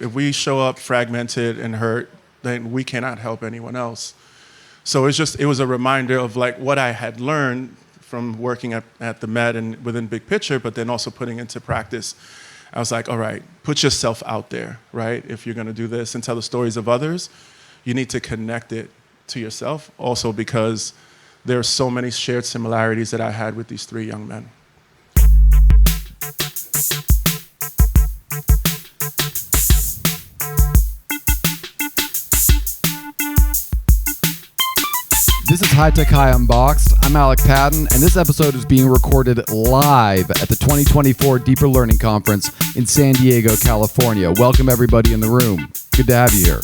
If we show up fragmented and hurt, then we cannot help anyone else. So it was a reminder of like what I had learned from working at the Met and within Big Picture, but then also putting into practice. I was like, all right, put yourself out there, right? If you're gonna do this and tell the stories of others, you need to connect it to yourself. Also because there are so many shared similarities that I had with these three young men. This is High Tech High Unboxed. I'm Alec Patton, and this episode is being recorded live at the 2024 Deeper Learning Conference in San Diego, California. Welcome everybody in the room. Good to have you here.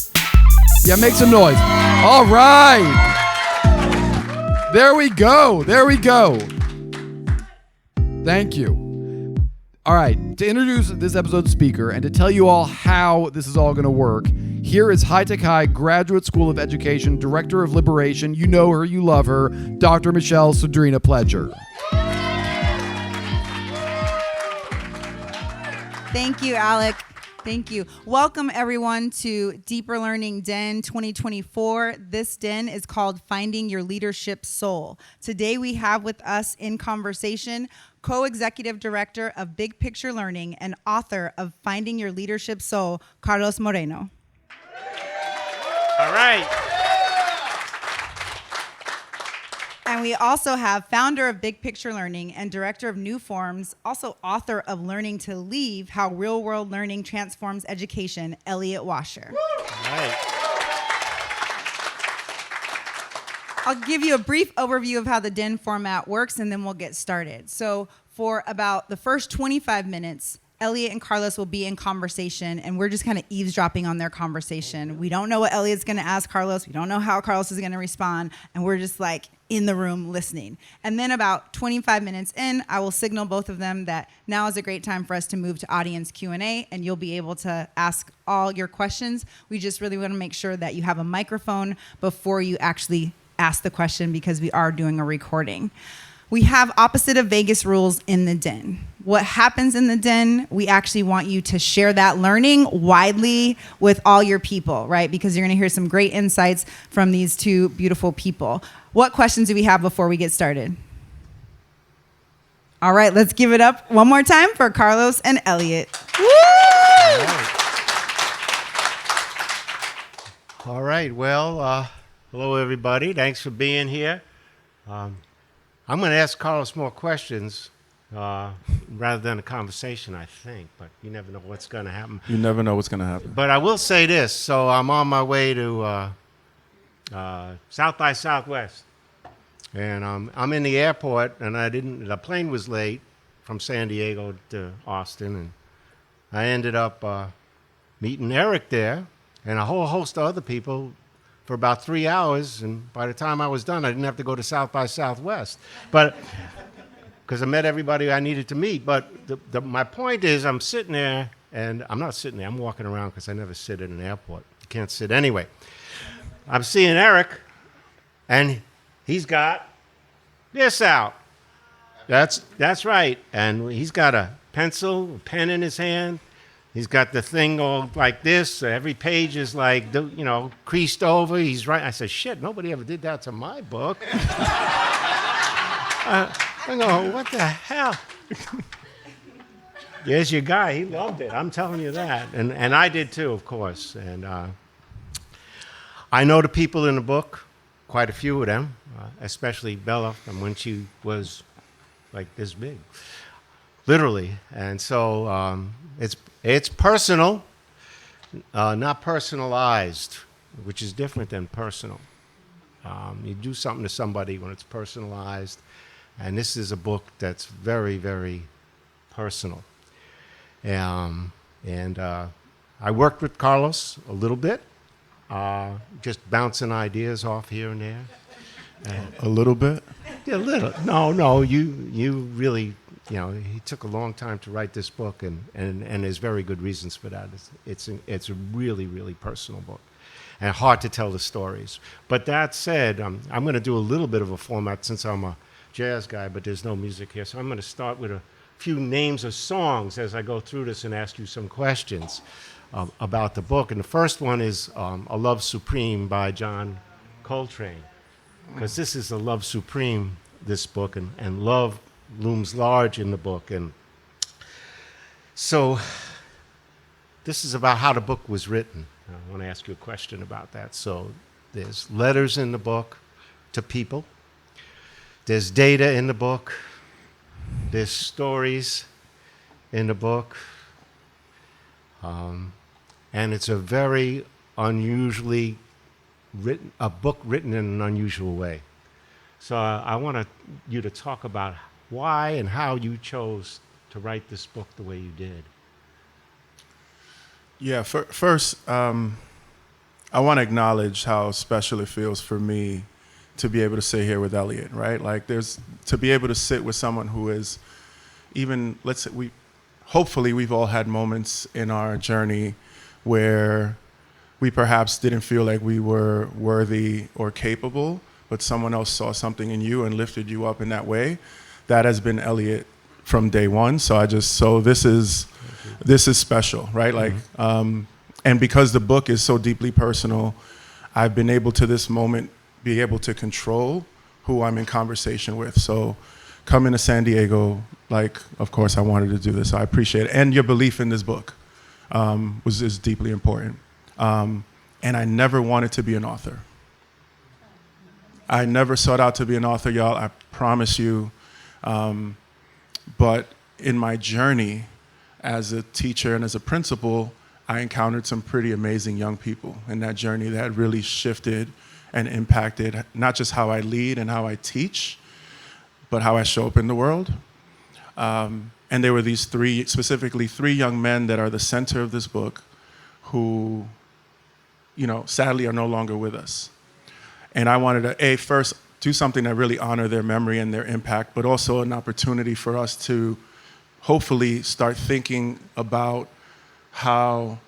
Yeah, make some noise. All right. There we go. There we go. Thank you. All right, to introduce this episode's speaker and to tell you all how this is all going to work, here is High Tech High Graduate School of Education, Director of Liberation, you know her, you love her, Dr. Michelle Sodrina Pledger. Thank you, Alec. Thank you. Welcome, everyone, to Deeper Learning Den 2024. This den is called Finding Your Leadership Soul. Today, we have with us in conversation Co-Executive Director of Big Picture Learning and author of Finding Your Leadership Soul, Carlos Moreno. All right. And we also have founder of Big Picture Learning and director of New Forms, also author of Learning to Leave, How Real-World Learning Transforms Education, Elliot Washor. All right. I'll give you a brief overview of how the Den format works, and then we'll get started. So for about the first 25 minutes, Elliot and Carlos will be in conversation, and we're just kind of eavesdropping on their conversation. We don't know what Elliot's going to ask Carlos. We don't know how Carlos is going to respond, and we're just like in the room listening. And then about 25 minutes in, I will signal both of them that now is a great time for us to move to audience Q&A, and you'll be able to ask all your questions. We just really want to make sure that you have a microphone before you actually ask the question because we are doing a recording. We have opposite of Vegas rules in the Den. What happens in the Den, we actually want you to share that learning widely with all your people, right? Because you're going to hear some great insights from these two beautiful people. What questions do we have before we get started? All right, let's give it up one more time for Carlos and Elliot. Woo! All right. Well, hello, everybody. Thanks for being here. I'm going to ask Carlos more questions rather than a conversation, I think, but you never know what's going to happen. You never know what's going to happen. But I will say this. So I'm on my way to South by Southwest, and I'm in the airport, and the plane was late from San Diego to Austin, and I ended up meeting Eric there and a whole host of other people for about 3 hours, and by the time I was done, I didn't have to go to South by Southwest, but because I met everybody I needed to meet. But my point is, I'm sitting there, and I'm not sitting there. I'm walking around because I never sit in an airport. You can't sit anyway. I'm seeing Eric, and he's got this out. That's right, and he's got a pencil, a pen in his hand. He's got the thing all like this. Every page is like, creased over. He's right. I said, shit, nobody ever did that to my book. I go, what the hell? There's your guy. He loved it. I'm telling you that. And I did too, of course. And I know the people in the book, quite a few of them, especially Bella, from when she was like this big, literally. And so it's personal, not personalized, which is different than personal. You do something to somebody when it's personalized, and this is a book that's very, very personal. And I worked with Carlos a little bit, just bouncing ideas off here and there. A little bit? Yeah, a little. No, you really... he took a long time to write this book, and there's very good reasons for that. It's a really, really personal book, and hard to tell the stories. But that said, I'm going to do a little bit of a format since I'm a jazz guy, but there's no music here. So I'm going to start with a few names of songs as I go through this and ask you some questions. about the book. And the first one is A Love Supreme by John Coltrane, because this is a love supreme, this book, and love looms large in the book. And so this is about how the book was written. I want to ask you a question about that. So there's letters in the book to people. There's data in the book. There's stories in the book. And it's a very unusually written, a book written in an unusual way. So I want you to talk about why and how you chose to write this book the way you did. Yeah, first, I want to acknowledge how special it feels for me to be able to sit here with Elliot, right? Like to be able to sit with someone who is even, let's say hopefully we've all had moments in our journey where we perhaps didn't feel like we were worthy or capable, but someone else saw something in you and lifted you up in that way. That has been Elliot from day one. So this is special, right? Like, and because the book is so deeply personal, I've been able to this moment be able to control who I'm in conversation with. So coming to San Diego, like, of course I wanted to do this. So I appreciate it. And your belief in this book is deeply important. And I never wanted to be an author. I never sought out to be an author, y'all, I promise you. But in my journey as a teacher and as a principal, I encountered some pretty amazing young people in that journey that really shifted and impacted not just how I lead and how I teach, but how I show up in the world. And there were these specifically three young men that are the center of this book who, sadly are no longer with us. And I wanted to, first, do something that really honor their memory and their impact, but also an opportunity for us to hopefully start thinking about how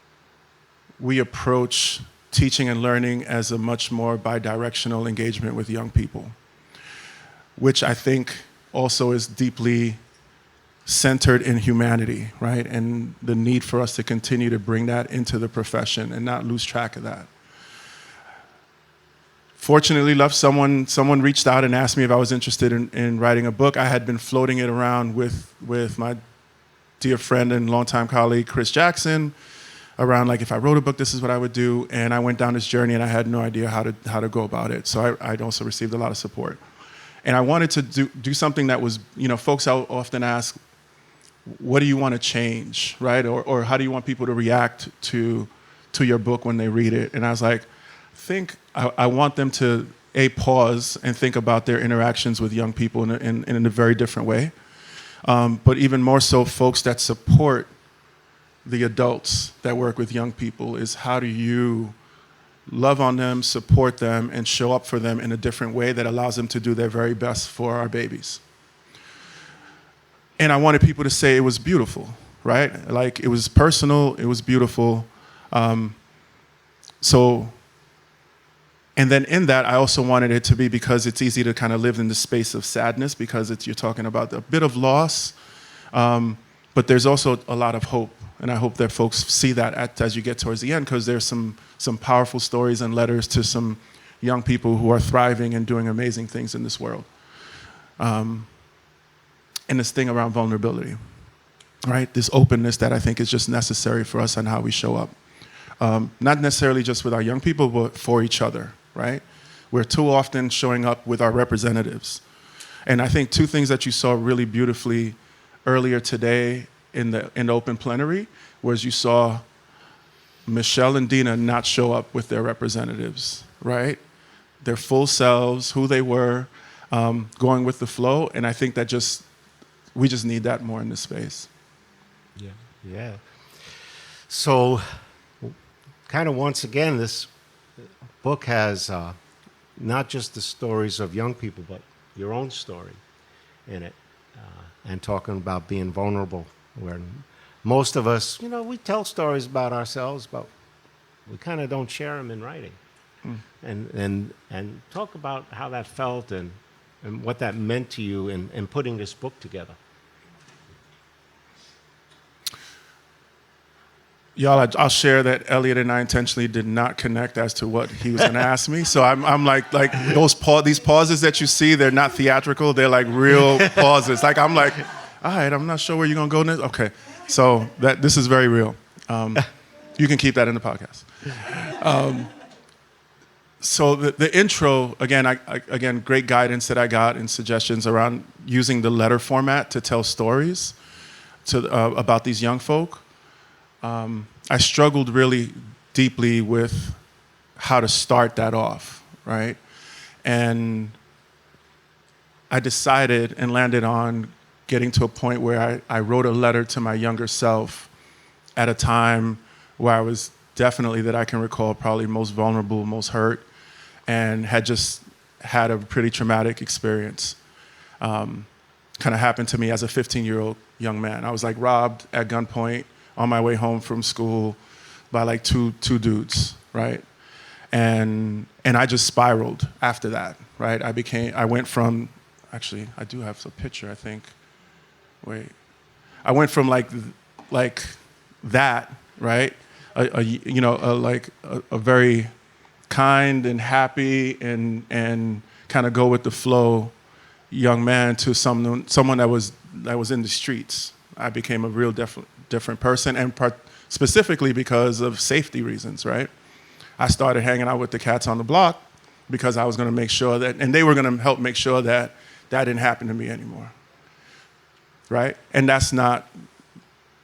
we approach teaching and learning as a much more bi-directional engagement with young people, which I think also is deeply centered in humanity, right? And the need for us to continue to bring that into the profession and not lose track of that. Fortunately, someone reached out and asked me if I was interested in writing a book. I had been floating it around with my dear friend and longtime colleague, Chris Jackson, around like, if I wrote a book, this is what I would do. And I went down this journey and I had no idea how to go about it. So I'd also received a lot of support. And I wanted to do something that was, folks often ask, what do you want to change, right? Or how do you want people to react to your book when they read it? And I was like, I want them to pause and think about their interactions with young people in a very different way. But even more so, folks that support the adults that work with young people, is how do you love on them, support them, and show up for them in a different way that allows them to do their very best for our babies. And I wanted people to say it was beautiful, right? Like, it was personal, it was beautiful. And then in that, I also wanted it to be, because it's easy to kind of live in the space of sadness, because you're talking about a bit of loss, but there's also a lot of hope. And I hope that folks see that as you get towards the end, because there's some powerful stories and letters to some young people who are thriving and doing amazing things in this world. And this thing around vulnerability, right? This openness that I think is just necessary for us and how we show up. Not necessarily just with our young people, but for each other, right? We're too often showing up with our representatives. And I think two things that you saw really beautifully earlier today in the open plenary was you saw Michelle and Dina not show up with their representatives, right? Their full selves, who they were, going with the flow. And I think that we just need that more in this space. Yeah. So, kind of once again, this book has not just the stories of young people, but your own story in it, and talking about being vulnerable, where most of us, we tell stories about ourselves, but we kind of don't share them in writing. And talk about how that felt and what that meant to you in putting this book together. Y'all, I'll share that Elliot and I intentionally did not connect as to what he was going to ask me. So I'm like these pauses that you see, they're not theatrical. They're like real pauses. Like I'm like, all right, I'm not sure where you're going to go next. Okay, so this is very real. You can keep that in the podcast. So the intro, again, again, great guidance that I got and suggestions around using the letter format to tell stories about these young folk. I struggled really deeply with how to start that off, right? And I decided and landed on getting to a point where I wrote a letter to my younger self at a time where I was definitely, that I can recall, probably most vulnerable, most hurt, and had just had a pretty traumatic experience. Kind of happened to me as a 15-year-old young man. I was like robbed at gunpoint on my way home from school by like two dudes, right? And I just spiraled after that, right? I went from, actually, I do have a picture, I think. Wait. I went from like that, right? A very kind and happy and kind of go with the flow young man to someone that was in the streets. I became a real different person, and specifically because of safety reasons, right? I started hanging out with the cats on the block because I was going to make sure that, and they were going to help make sure that that didn't happen to me anymore, right? And that's not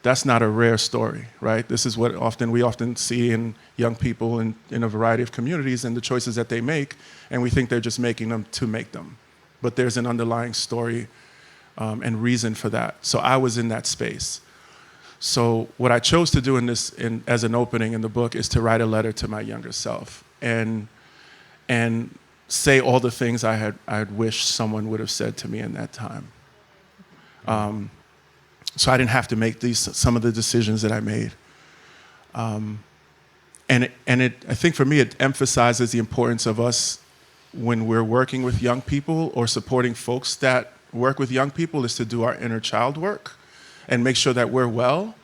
a rare story, right? This is what we often see in young people in a variety of communities and the choices that they make, and we think they're just making them to make them. But there's an underlying story and reason for that. So I was in that space. So what I chose to do as an opening in the book is to write a letter to my younger self and say all the things I had wished someone would have said to me in that time. So I didn't have to make some of the decisions that I made. I think for me, it emphasizes the importance of us when we're working with young people or supporting folks that work with young people, is to do our inner child work and make sure that we're well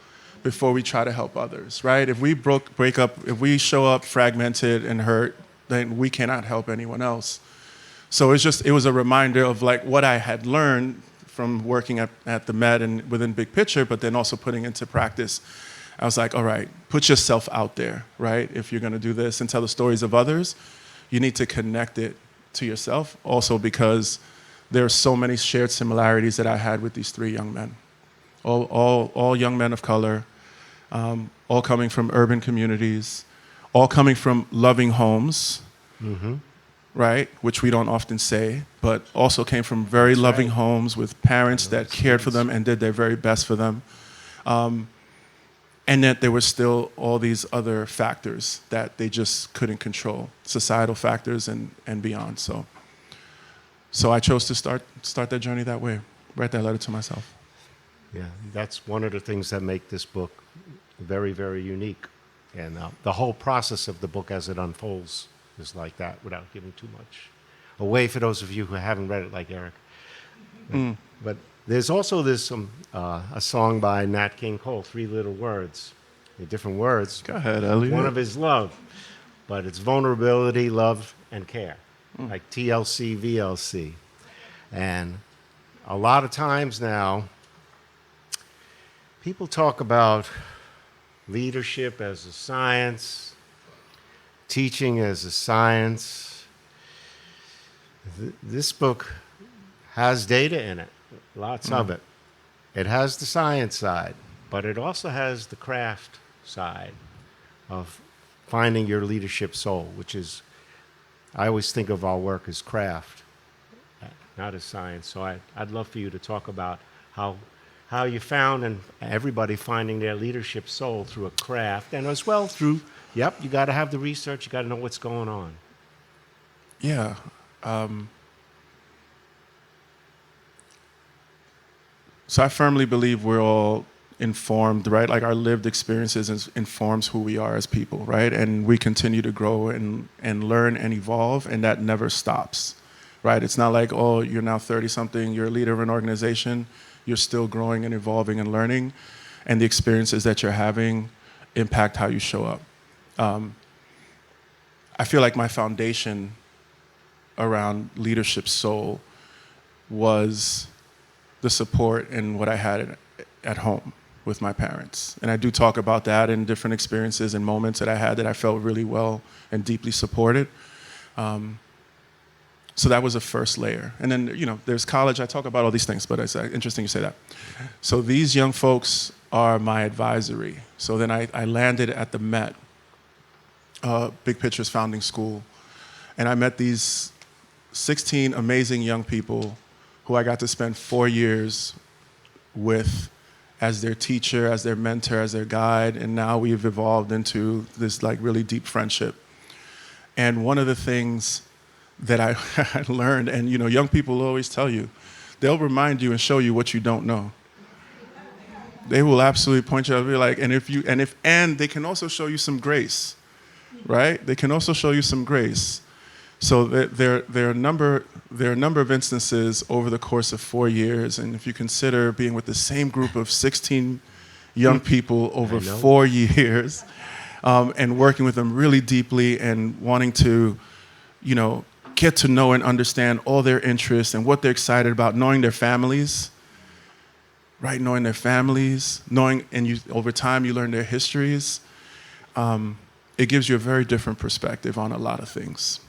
before we try to help others, right? If we break up, if we show up fragmented and hurt, then we cannot help anyone else. So it was a reminder of like what I had learned from working at the Met and within Big Picture, but then also putting into practice. I was like, all right, put yourself out there, right? If you're gonna do this and tell the stories of others, you need to connect it to yourself. Also because there are so many shared similarities that I had with these three young men. All young men of color, all coming from urban communities, all coming from loving homes, right? Which we don't often say, but also came from very loving homes with parents that cared for them and did their very best for them. And that there were still all these other factors that they just couldn't control, societal factors and beyond. So I chose to start that journey that way, write that letter to myself. Yeah, that's one of the things that make this book very, very unique. And the whole process of the book as it unfolds is like that, without giving too much away for those of you who haven't read it, like Eric. But there's also this a song by Nat King Cole, 3 Little Words. They're different words. Go ahead, Elliot. One of his love, but it's vulnerability, love, and care, like TLC, VLC. And a lot of times now, people talk about leadership as a science, teaching as a science. This book has data in it, lots of it. It has the science side, but it also has the craft side of finding your leadership soul, which is, I always think of our work as craft, not as science. So I'd love for you to talk about how you found and everybody finding their leadership soul through a craft, and as well through, you got to have the research, you got to know what's going on. Yeah. So I firmly believe we're all informed, right? Like our lived experiences informs who we are as people, right? And we continue to grow and learn and evolve, and that never stops, right? It's not like, oh, you're now 30-something, you're a leader of an organization, you're still growing and evolving and learning, and the experiences that you're having impact how you show up. I feel like my foundation around leadership soul was the support and what I had at home with my parents. And I do talk about that in different experiences and moments that I had that I felt really well and deeply supported. So that was a first layer. And then, there's college. I talk about all these things, but it's interesting you say that. So these young folks are my advisory. So then I landed at the Met, Big Picture's founding school, and I met these 16 amazing young people who I got to spend 4 years with as their teacher, as their mentor, as their guide, and now we've evolved into this really deep friendship. And one of the things that I learned, and young people always tell you, they'll remind you and show you what you don't know. They will absolutely point you out and be like, and they can also show you some grace, right? They can also show you some grace. So there are a number of instances over the course of 4 years, and if you consider being with the same group of 16 young people over 4 years, and working with them really deeply and wanting to, get to know and understand all their interests and what they're excited about, knowing their families, right? Knowing their families, over time you learn their histories. It gives you a very different perspective on a lot of things.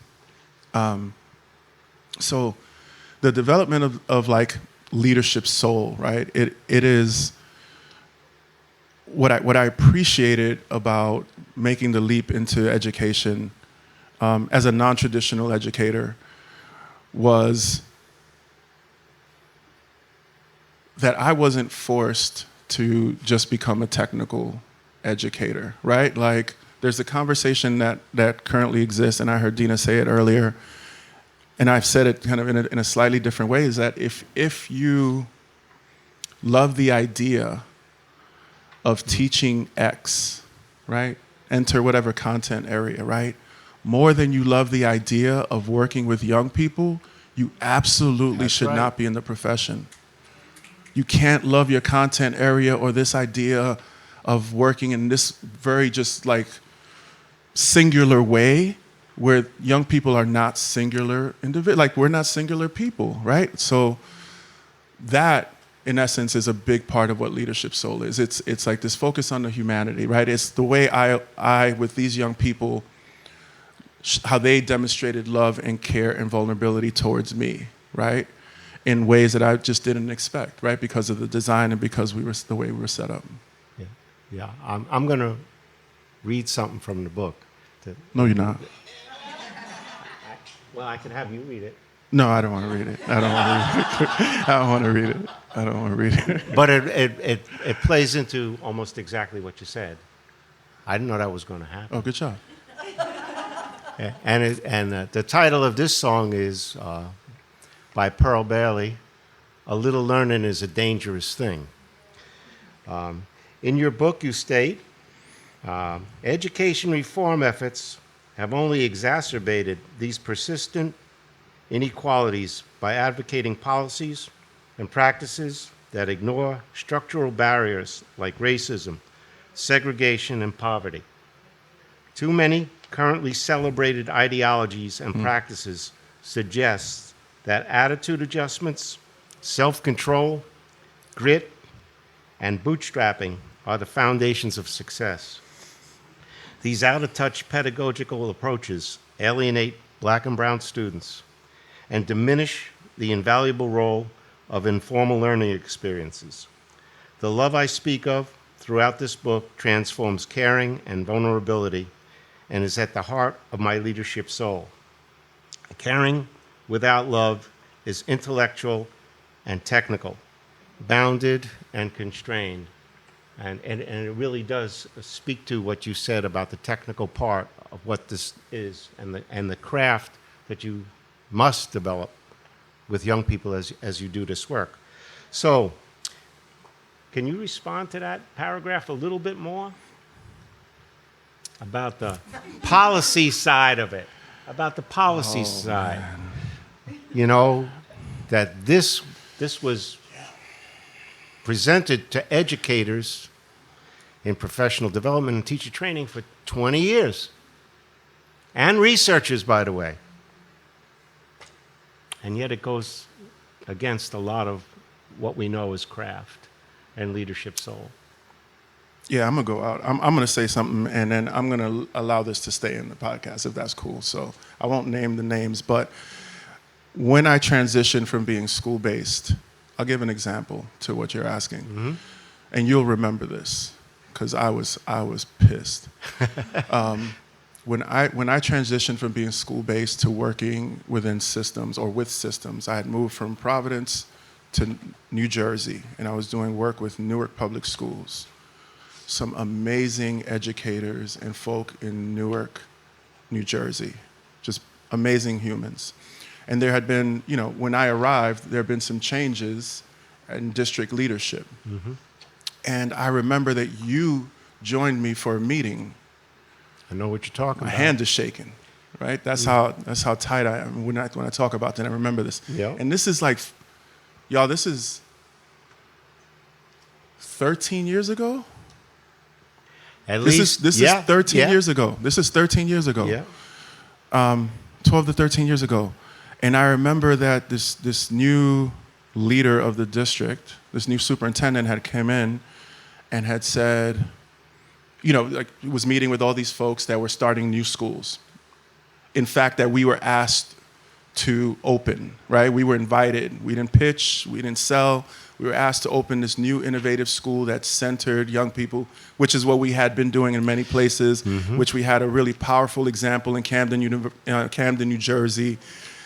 So the development of leadership soul, right? It is what I appreciated about making the leap into education as a non-traditional educator was that I wasn't forced to just become a technical educator, right? There's a conversation that currently exists, and I heard Dina say it earlier, and I've said it kind of in a slightly different way, is that if you love the idea of teaching X, right? Enter whatever content area, right? More than you love the idea of working with young people, you absolutely should not be in the profession. You can't love your content area or this idea of working in this very just singular way where young people are not singular individuals. We're not singular people, right? So that, in essence, is a big part of what leadership soul is. It's this focus on the humanity, right? It's the way I with these young people, how they demonstrated love and care and vulnerability towards me, right? In ways that I just didn't expect, right? Because of the design and because the way we were set up. Yeah. I'm going to read something from the book. No, you're not. Well, I can have you read it. No, I don't want to read it. I don't want to read it. But it plays into almost exactly what you said. I didn't know that was going to happen. Oh, good job. And the title of this song is by Pearl Bailey, "A Little Learning is a Dangerous Thing." In your book, you state, education reform efforts have only exacerbated these persistent inequalities by advocating policies and practices that ignore structural barriers like racism, segregation, and poverty. Too many currently celebrated ideologies and practices suggest that attitude adjustments, self-control, grit, and bootstrapping are the foundations of success. These out-of-touch pedagogical approaches alienate Black and brown students and diminish the invaluable role of informal learning experiences. The love I speak of throughout this book transforms caring and vulnerability and is at the heart of my leadership soul. Caring without love is intellectual and technical, bounded and constrained. And it really does speak to what you said about the technical part of what this is and the craft that you must develop with young people as you do this work. So, can you respond to that paragraph a little bit more? About the policy side of it. About the policy side. Man. You know, that this was presented to educators in professional development and teacher training for 20 years. And researchers, by the way. And yet it goes against a lot of what we know as craft and leadership soul. Yeah, I'm going to go out. I'm going to say something, and then I'm going to allow this to stay in the podcast, if that's cool. So I won't name the names, but when I transitioned from being school-based, I'll give an example to what you're asking. Mm-hmm. And you'll remember this, because I was pissed. When I transitioned from being school-based to working within systems or with systems, I had moved from Providence to New Jersey, and I was doing work with Newark Public Schools. Some amazing educators and folk in Newark, New Jersey, just amazing humans. And there had been, when I arrived, there had been some changes in district leadership. Mm-hmm. And I remember that you joined me for a meeting. I know what you're talking about. My hand is shaking, right? That's how tight I am when I talk about that. I remember this. Yep. And this is like, y'all, this is 13 years ago. At least this is 13 years ago. This is 13 years ago. Yeah. 12 to 13 years ago. And I remember that this new leader of the district, this new superintendent had come in and had said, was meeting with all these folks that were starting new schools. In fact, that we were asked to open, right? We were invited. We didn't pitch, we didn't sell. We were asked to open this new innovative school that centered young people, which is what we had been doing in many places, mm-hmm. which we had a really powerful example in Camden, New Jersey,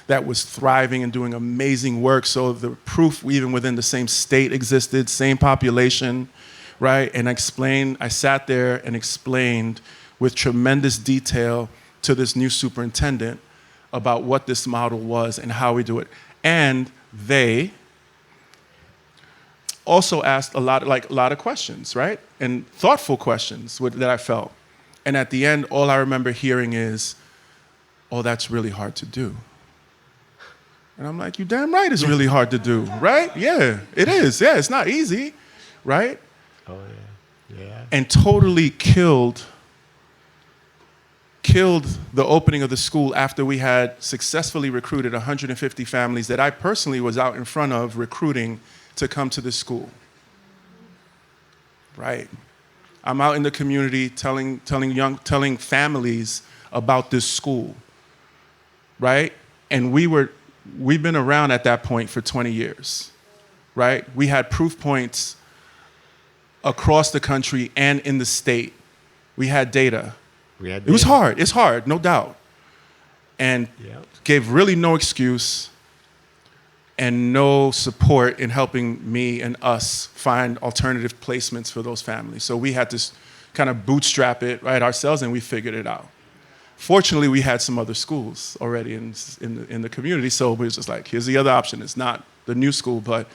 that was thriving and doing amazing work. So the proof, even within the same state existed, same population, right? And I sat there and explained with tremendous detail to this new superintendent about what this model was and how we do it. And they also asked a lot of questions, right? And thoughtful questions that I felt. And at the end, all I remember hearing is, "Oh, that's really hard to do." And I'm like, "You damn right it's really hard to do, right? Yeah, it is. Yeah, it's not easy, right?" Oh, yeah. Yeah. And totally killed the opening of the school after we had successfully recruited 150 families that I personally was out in front of recruiting to come to this school, right? I'm out in the community telling families about this school, right? And we've been around at that point for 20 years, right? We had proof points across the country and in the state. We had data. It was hard. It's hard, no doubt. And gave really no excuse and no support in helping me and us find alternative placements for those families. So we had to kind of bootstrap it, right, ourselves, and we figured it out. Fortunately, we had some other schools already in the community, so we was just like, here's the other option. It's not the new school, but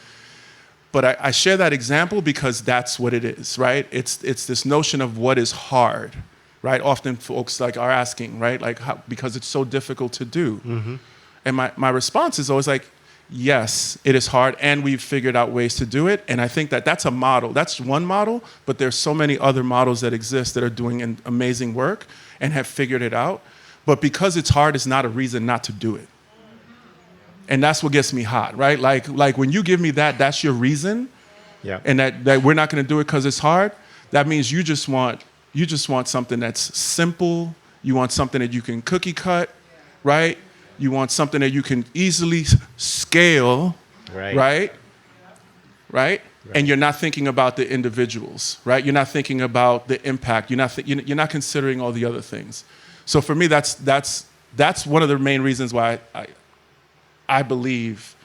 I share that example because that's what it is, right? It's this notion of what is hard, right? Often folks are asking, right, because it's so difficult to do. Mm-hmm. And my response is always like, yes, it is hard, and we've figured out ways to do it. And I think that's a model. That's one model, but there's so many other models that exist that are doing amazing work and have figured it out. But because it's hard, it's not a reason not to do it. And that's what gets me hot, right? Like when you give me that's your reason, and that we're not going to do it because it's hard. That means you just want something that's simple. You want something that you can cookie cut, right? You want something that you can easily scale, right? And you're not thinking about the individuals, right? You're not thinking about the impact. You're not considering all the other things. So for me, that's one of the main reasons why I believe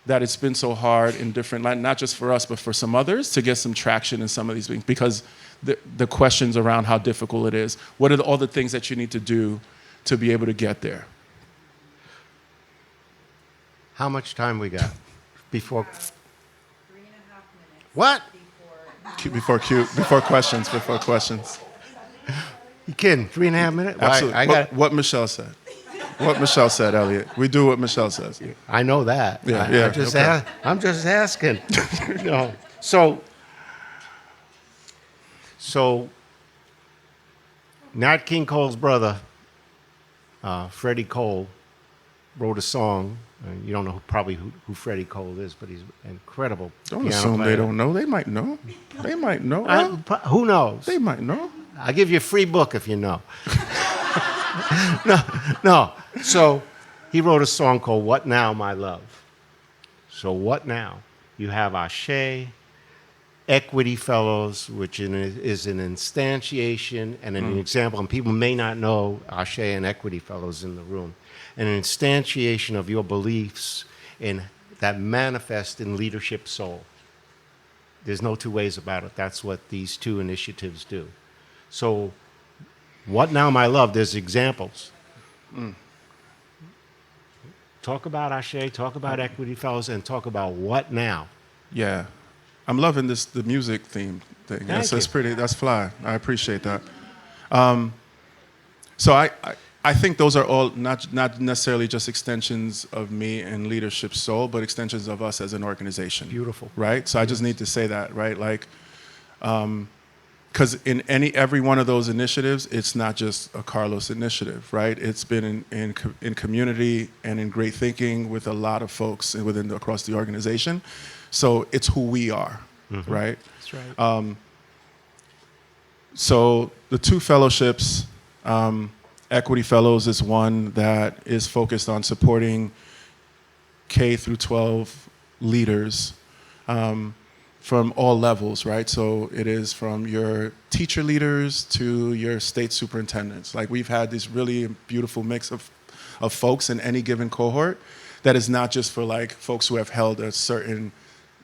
that it's been so hard in different, not just for us, but for some others to get some traction in some of these things, because the questions around how difficult it is. What are all the things that you need to do to be able to get there? How much time we got before? 3.5 minutes. What? Before questions. You kidding? 3.5 minutes? Absolutely. What Michelle said. What Michelle said, Elliot. We do what Michelle says. I know that. I'm just asking. No. So So, Nat King Cole's brother, Freddie Cole, wrote a song. You don't know probably who Freddie Cole is, but he's an incredible Don't piano assume player. they don't know. They might know. They might know. Who knows? They might know. I'll give you a free book if you know. No. So he wrote a song called What Now, My Love. So what now? You have Ashe, Equity Fellows, which is an instantiation and an example, and people may not know Ashe and Equity Fellows in the room, an instantiation of your beliefs that manifest in leadership soul. There's no two ways about it. That's what these two initiatives do. So, what now, my love? There's examples. Talk about Ashe, talk about Equity Fellows, and talk about what now. Yeah. I'm loving the music theme thing. Thank That's you. pretty, that's fly. I appreciate that. So I think those are all not necessarily just extensions of me and Leadership Soul, but extensions of us as an organization. Beautiful. Right? So I just need to say that, right? Like, because in every one of those initiatives, it's not just a Carlos initiative, right? It's been in community and in great thinking with a lot of folks across the organization. So it's who we are, right? That's right. So the two fellowships, Equity Fellows is one that is focused on supporting K through 12 leaders from all levels, right? So it is from your teacher leaders to your state superintendents. Like we've had this really beautiful mix of folks in any given cohort that is not just for like folks who have held a certain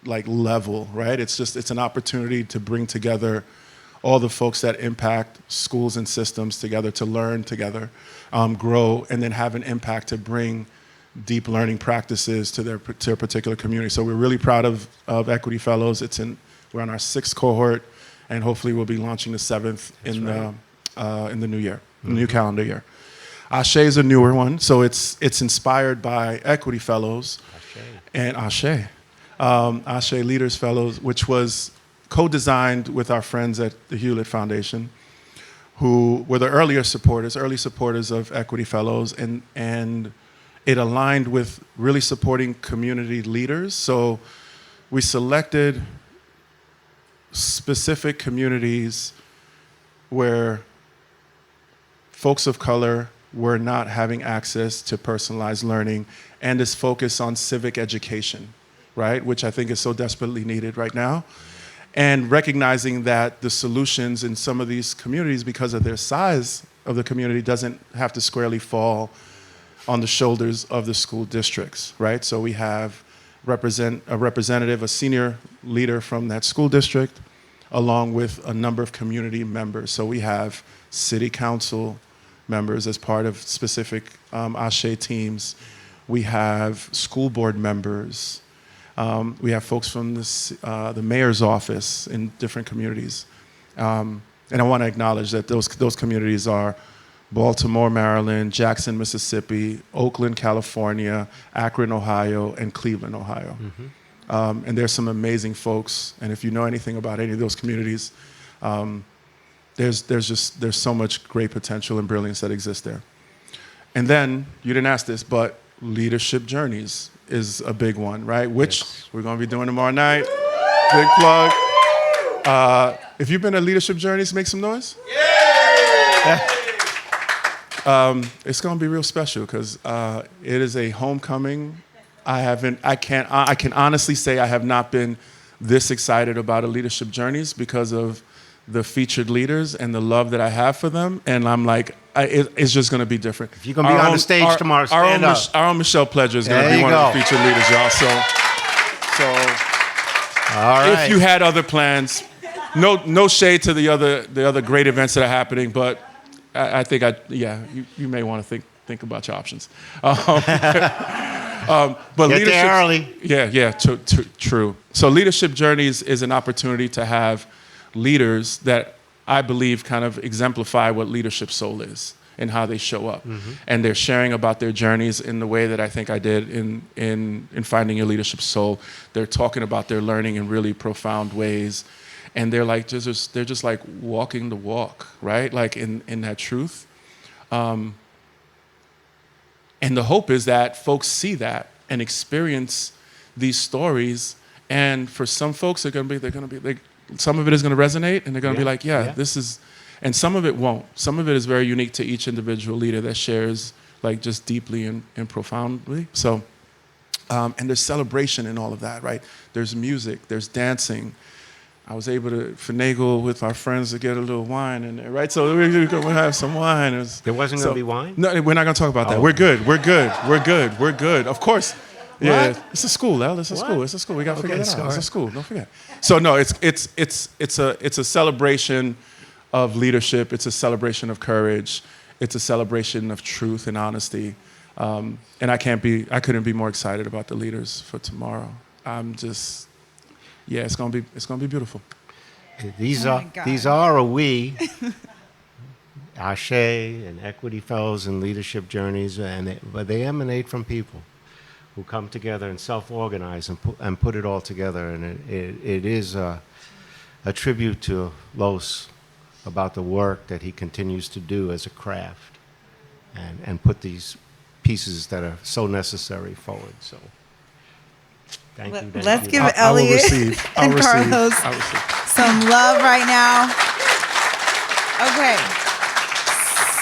like level, right? It's an opportunity to bring together all the folks that impact schools and systems together to learn together, grow, and then have an impact to bring deep learning practices to their particular community. So we're really proud of Equity Fellows. We're on our 6th cohort, and hopefully we'll be launching the 7th in the new year, the new calendar year. Ashe is a newer one, so it's inspired by Equity Fellows and Ashe. Ashe Leaders Fellows, which was co-designed with our friends at the Hewlett Foundation, who were the early supporters of Equity Fellows, and it aligned with really supporting community leaders. So we selected specific communities where folks of color were not having access to personalized learning, and this focus on civic education, right, which I think is so desperately needed right now. And recognizing that the solutions in some of these communities, because of their size of the community, doesn't have to squarely fall on the shoulders of the school districts, right? So we have a representative, a senior leader from that school district, along with a number of community members. So we have city council members as part of specific Ashe teams. We have school board members. We have folks from the mayor's office in different communities. And I want to acknowledge that those communities are Baltimore, Maryland, Jackson, Mississippi, Oakland, California, Akron, Ohio, and Cleveland, Ohio. And there's some amazing folks. And if you know anything about any of those communities, there's so much great potential and brilliance that exists there. And then, you didn't ask this, but leadership journeys is a big one, right? Which we're going to be doing tomorrow night. Big plug. If you've been to Leadership Journeys, make some noise. It's going to be real special because it is a homecoming. I can honestly say I have not been this excited about a Leadership Journeys because of the featured leaders and the love that I have for them. And I'm like, it's just going to be different. If you're going to be on the stage tomorrow, stand up. Our own Michelle Pledger is going to be one of the featured leaders, y'all. So all right. If you had other plans, no shade to the other great events that are happening, but I think you may want to think about your options. But Get leadership there early. Yeah, true. So Leadership Journeys is an opportunity to have leaders that I believe kind of exemplify what leadership soul is and how they show up. And they're sharing about their journeys in the way that I think I did in Finding Your Leadership Soul. They're talking about their learning in really profound ways. and they're just like walking the walk, right? Like in that truth. And the hope is that folks see that and experience these stories. And for some folks, they're gonna be like, some of it is gonna resonate, and they're gonna be like, this is, and some of it won't. Some of it is very unique to each individual leader that shares like just deeply and profoundly. So, and there's celebration in all of that, right? There's music, there's dancing. I was able to finagle with our friends to get a little wine in there, right? So we're going to have some wine. There wasn't going to be wine? No, we're not going to talk about that. Oh. We're good. Of course. Yeah, it's a school, El. It's a school. We got to figure it out. It's a school. Don't forget. So no, it's a celebration of leadership. It's a celebration of courage. It's a celebration of truth and honesty. And I couldn't be more excited about the leaders for tomorrow. It's gonna be beautiful. These are a we, Ashe and Equity Fellows and Leadership Journeys, but they emanate from people who come together and self-organize and put it all together. And it is a tribute to Los about the work that he continues to do as a craft and put these pieces that are so necessary forward. So thank you. Let's give Elliot and Carlos some love right now. Okay.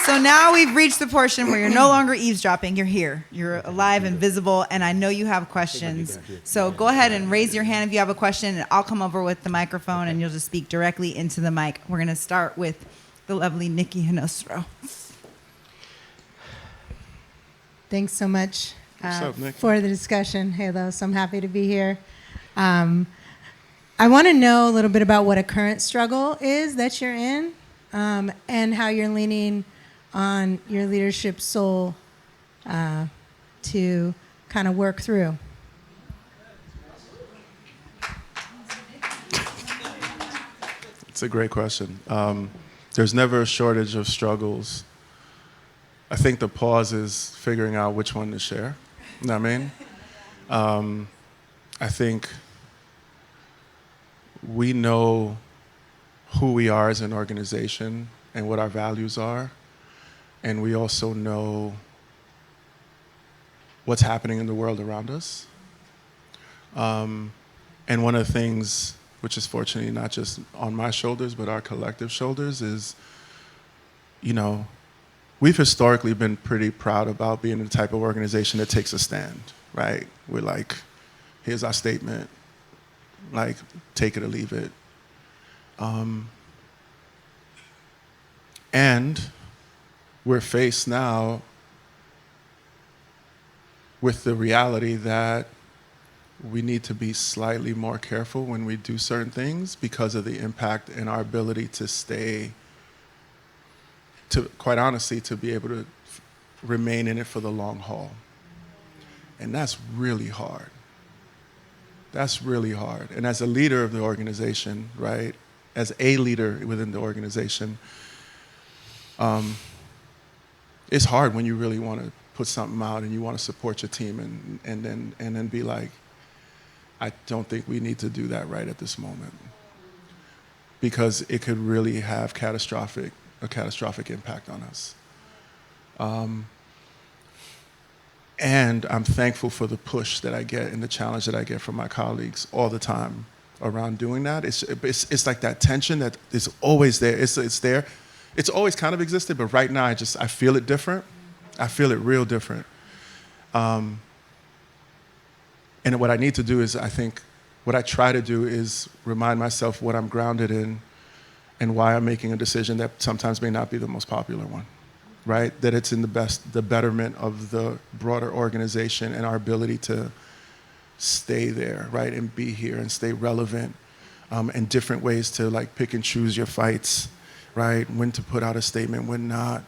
So now we've reached the portion where you're no longer eavesdropping. You're here. You're alive and visible, and I know you have questions. So go ahead and raise your hand if you have a question, and I'll come over with the microphone, and you'll just speak directly into the mic. We're going to start with the lovely Nikki Hinostro. Thanks so much up, Nick? for the discussion. Hey, Los, I'm happy to be here. I want to know a little bit about what a current struggle is that you're in, and how you're leaning on your leadership soul to kind of work through. It's a great question. There's never a shortage of struggles. I think the pause is figuring out which one to share. You know what I mean? I think we know who we are as an organization and what our values are. And we also know what's happening in the world around us. And one of the things, which is fortunately not just on my shoulders, but our collective shoulders, is, we've historically been pretty proud about being the type of organization that takes a stand, right? We're like, here's our statement, like, take it or leave it. And we're faced now with the reality that we need to be slightly more careful when we do certain things because of the impact and our ability to stay, to quite honestly, to be able to remain in it for the long haul. And that's really hard. That's really hard. And as a leader of the organization, right, as a leader within the organization, it's hard when you really want to put something out and you want to support your team and then be like, I don't think we need to do that right at this moment, because it could really have a catastrophic impact on us. And I'm thankful for the push that I get and the challenge that I get from my colleagues all the time around doing that. It's like that tension that is always there. It's there. It's always kind of existed, but right now I feel it different. I feel it real different. And what I need to do is, what I try to do is remind myself what I'm grounded in and why I'm making a decision that sometimes may not be the most popular one, right? That it's in the betterment of the broader organization and our ability to stay there, right? And be here and stay relevant, and different ways to like pick and choose your fights, right? When to put out a statement, when not.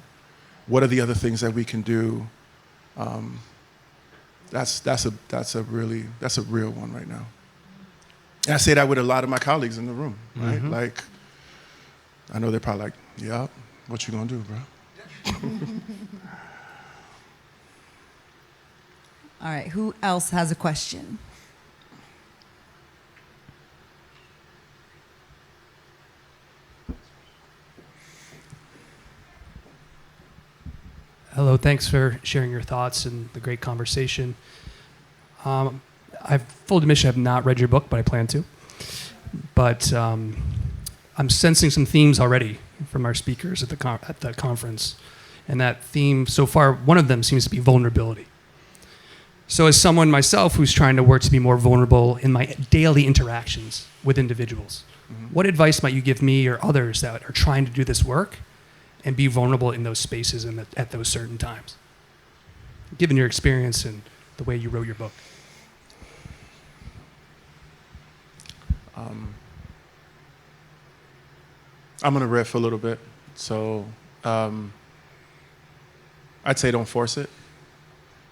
What are the other things that we can do? That's a real one right now. And I say that with a lot of my colleagues in the room, right? Mm-hmm. Like, I know they're probably like, yeah, what you gonna do, bro? All right, who else has a question? Hello, thanks for sharing your thoughts and the great conversation. I've full admission, I have not read your book, but I plan to. But I'm sensing some themes already from our speakers at the conference. And that theme, so far, one of them seems to be vulnerability. So as someone myself who's trying to work to be more vulnerable in my daily interactions with individuals, what advice might you give me or others that are trying to do this work and be vulnerable in those spaces and at those certain times, given your experience and the way you wrote your book? I'm gonna riff a little bit. So I'd say don't force it.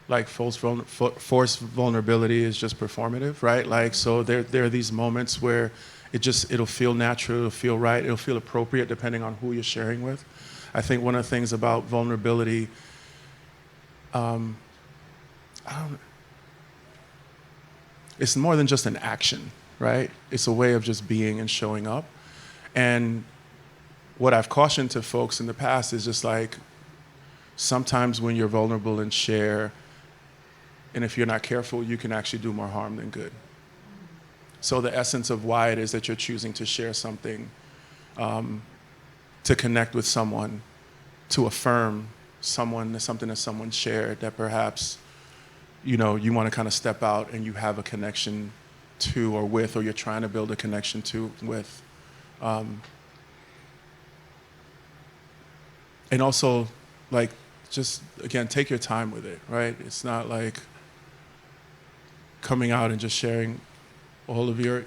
Like forced vulnerability is just performative, right? Like, so there are these moments where it'll feel natural, it'll feel right, it'll feel appropriate depending on who you're sharing with. I think one of the things about vulnerability, it's more than just an action, right? It's a way of just being and showing up. And what I've cautioned to folks in the past is just like, sometimes when you're vulnerable and share, and if you're not careful, you can actually do more harm than good. So the essence of why it is that you're choosing to share something, to connect with someone, to affirm something that someone shared that perhaps, you want to kind of step out and you have a connection to or with, or you're trying to build a connection to with. And also, like, just, again, take your time with it, right? It's not like coming out and just sharing all of your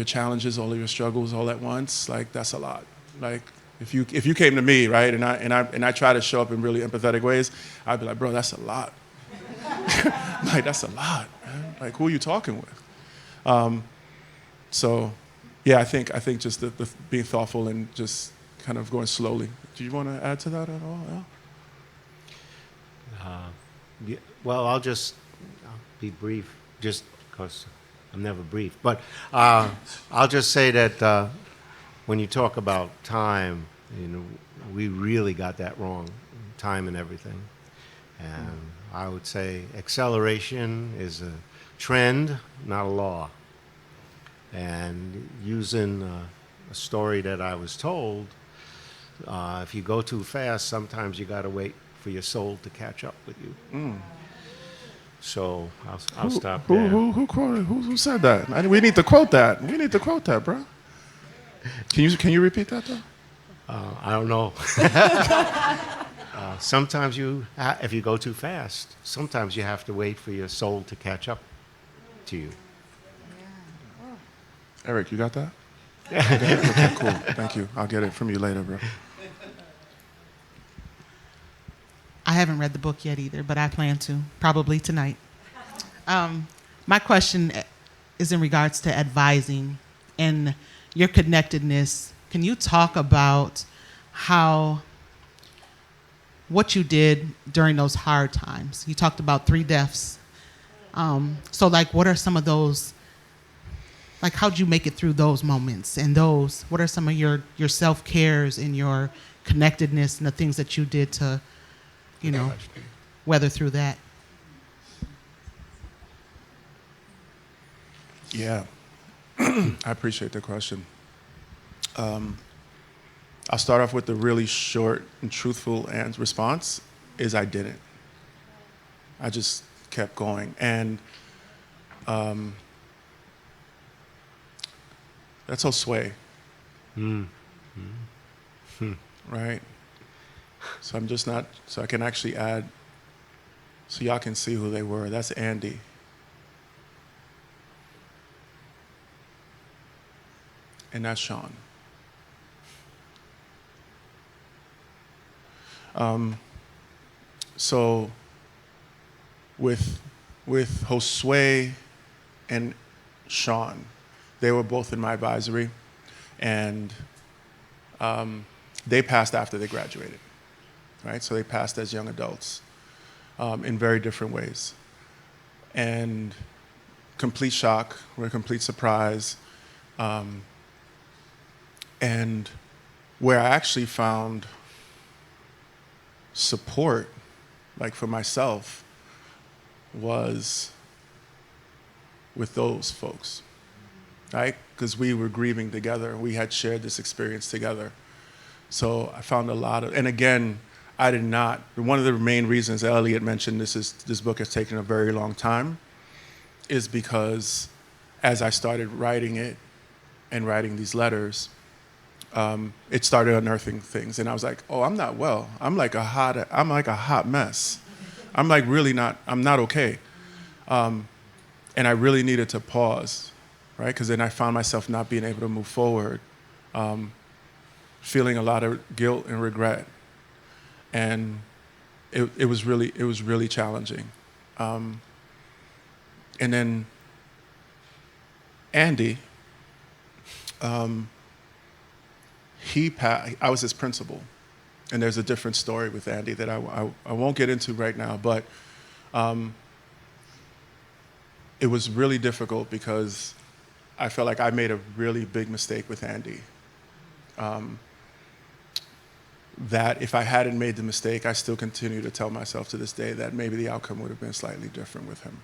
challenges, all of your struggles all at once. Like, that's a lot. Like, if you came to me, right, and I try to show up in really empathetic ways, I'd be like, bro, that's a lot. Like, that's a lot, man. Like, who are you talking with? So, yeah, I think just the being thoughtful and just kind of going slowly. Do you want to add to that at all, Al? Yeah, well, I'll be brief, just because I'm never brief. But I'll just say that when you talk about time, we really got that wrong, time and everything. And I would say acceleration is a trend, not a law. And using a story that I was told, if you go too fast, sometimes you got to wait for your soul to catch up with you. So I'll stop there. Who said that? We need to quote that. We need to quote that, bro. Can you repeat that though? I don't know. Sometimes if you go too fast, sometimes you have to wait for your soul to catch up to you. Eric, you got that? Okay, cool. Thank you. I'll get it from you later, bro. I haven't read the book yet either, but I plan to, probably tonight. My question is in regards to advising and your connectedness. Can you talk about what you did during those hard times? You talked about 3 deaths. So like, what are some of those, like, how'd you make it through those moments? And what are some of your self-cares and your connectedness and the things that you did to, weather through that? Yeah, I appreciate the question. I'll start off with the really short and truthful response is I didn't. I just kept going. And that's Josue. Right? So I'm just not, so I can actually add, so y'all can see who they were. That's Andy. And that's Sean. So with Josue and Sean, they were both in my advisory, and they passed after they graduated, right? So they passed as young adults in very different ways. And complete shock, or a complete surprise. And where I actually found support like for myself, was with those folks, right? Because we were grieving together. We had shared this experience together. So I found a lot of, and again, I did not, one of the main reasons Elliot mentioned this book has taken a very long time is because as I started writing it and writing these letters, it started unearthing things. And I was like, oh, I'm not well. I'm like a hot mess. I'm like really not, I'm not okay. And I really needed to pause, right? Because then I found myself not being able to move forward, feeling a lot of guilt and regret. And it was really challenging. And then Andy, I was his principal, and there's a different story with Andy that I won't get into right now, but it was really difficult because I felt like I made a really big mistake with Andy. That if I hadn't made the mistake, I still continue to tell myself to this day that maybe the outcome would have been slightly different with him.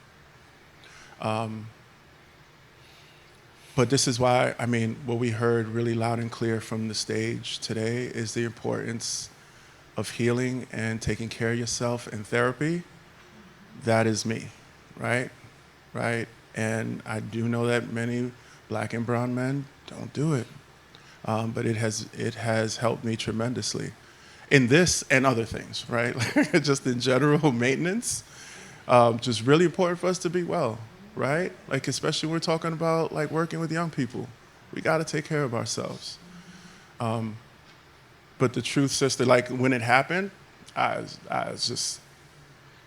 But this is why, I mean, what we heard really loud and clear from the stage today is the importance of healing and taking care of yourself in therapy. That is me, right? Right? And I do know that many black and brown men don't do it. But it has helped me tremendously in this and other things, right? Just in general maintenance, just really important for us to be well, right? Like especially when we're talking about like working with young people, we got to take care of ourselves. But the truth, sister, like when it happened, I was just